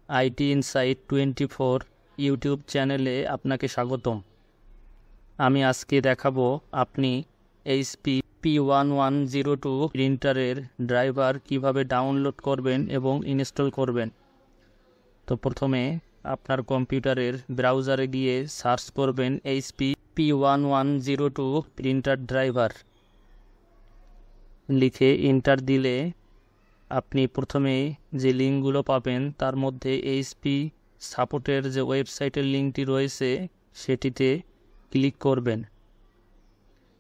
IT insight 24 YouTube চ্যানেলে আপনাকে স্বাগতম। আমি আজকে দেখাবো আপনি এইচপি P1102 প্রিন্টারের ড্রাইভার কিভাবে ডাউনলোড করবেন এবং ইনস্টল করবেন। তো প্রথমে আপনার কম্পিউটারের ব্রাউজারে গিয়ে সার্চ করবেন এইচপি P1102 প্রিন্টার ড্রাইভার লিখে এন্টার দিলে আপনি প্রথমে যে লিঙ্কগুলো পাবেন তার মধ্যে এইচপি সাপোর্টের যে ওয়েবসাইটের লিঙ্কটি রয়েছে সেটিতে ক্লিক করবেন।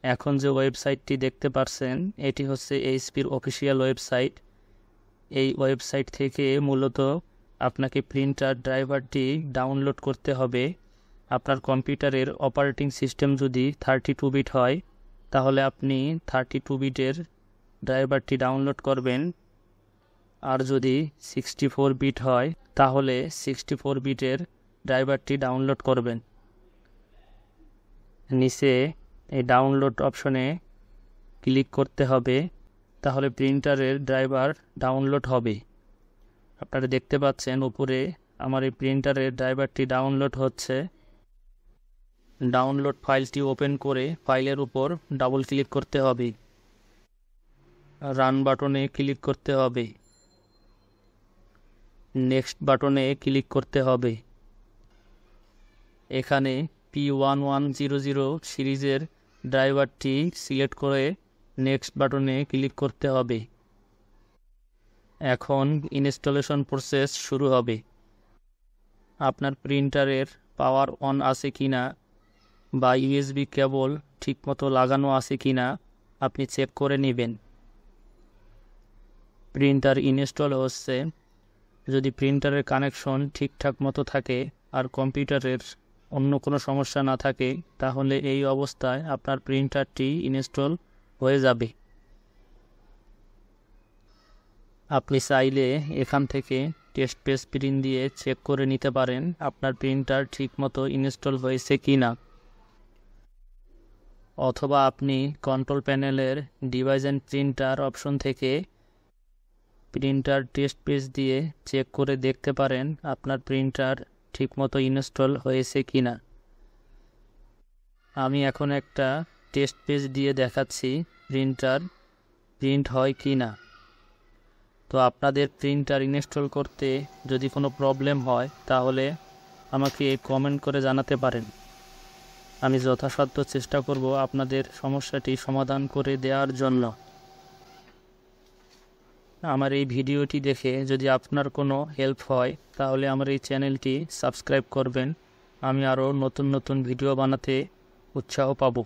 এখন যে ওয়েবসাইটটি দেখতে পাচ্ছেন এটি হচ্ছে এইচপির অফিসিয়াল ওয়েবসাইট। এই ওয়েবসাইট থেকে মূলত আপনাকে প্রিন্টার ড্রাইভারটি ডাউনলোড করতে হবে। আপনার কম্পিউটারের অপারেটিং সিস্টেম যদি 32 বিট হয় তাহলে আপনি 32 বিটের ড্রাইভারটি ডাউনলোড করবেন, আর যদি 64 বিট হয় তাহলে 64 বিটের ড্রাইভারটি ডাউনলোড করবেন। নিচে এই ডাউনলোড অপশনে ক্লিক করতে হবে, তাহলে প্রিন্টারের ড্রাইভার ডাউনলোড হবে। আপনারা দেখতে পাচ্ছেন উপরে আমার এই প্রিন্টারের ড্রাইভারটি ডাউনলোড হচ্ছে। ডাউনলোড ফাইলটি ওপেন করে ফাইলের উপর ডাবল ক্লিক করতে হবে, রান বাটনে ক্লিক করতে হবে, নেক্সট বাটনে ক্লিক করতে হবে। এখানে P1100 সিরিজের ড্রাইভারটি সিলেক্ট করে নেক্সট বাটনে ক্লিক করতে হবে। এখন ইনস্টলেশন প্রসেস শুরু হবে। আপনার প্রিন্টারের পাওয়ার অন আছে কিনা বা ইউএসবি কেবল ঠিকমতো লাগানো আছে কিনা আপনি চেক করে নেবেন। প্রিন্টার ইনস্টল হচ্ছে। যদি প্রিন্টারের কানেকশন ঠিকঠাক মতো থাকে আর কম্পিউটারের অন্য কোনো সমস্যা না থাকে তাহলে এই অবস্থায় আপনার প্রিন্টারটি ইনস্টল হয়ে যাবে। আপনি চাইলে এখান থেকে টেস্ট পেজ প্রিন্ট দিয়ে চেক করে নিতে পারেন আপনার প্রিন্টার ঠিকমতো ইনস্টল হয়েছে কিনা, অথবা আপনি কন্ট্রোল প্যানেলের ডিভাইস অ্যান্ড প্রিন্টার অপশন থেকে প্রিন্টার টেস্ট পেজ দিয়ে চেক করে দেখতে পারেন আপনার প্রিন্টার ঠিকমতো ইনস্টল হয়েছে কিনা। আমি এখন একটা টেস্ট পেজ দিয়ে দেখাচ্ছি প্রিন্টার প্রিন্ট হয় কিনা। তো আপনাদের প্রিন্টার ইনস্টল করতে যদি কোনো প্রবলেম হয় তাহলে আমাকে কমেন্ট করে জানাতে পারেন। আমি যথাসাধ্য চেষ্টা করব আপনাদের সমস্যাটি সমাধান করে দেওয়ার জন্য। আমার এই ভিডিওটি দেখে যদি আপনার কোনো হেল্প হয় তাহলে আমার এই চ্যানেলটি সাবস্ক্রাইব করবেন। আমি আরও নতুন নতুন ভিডিও বানাতে উৎসাহ পাবো।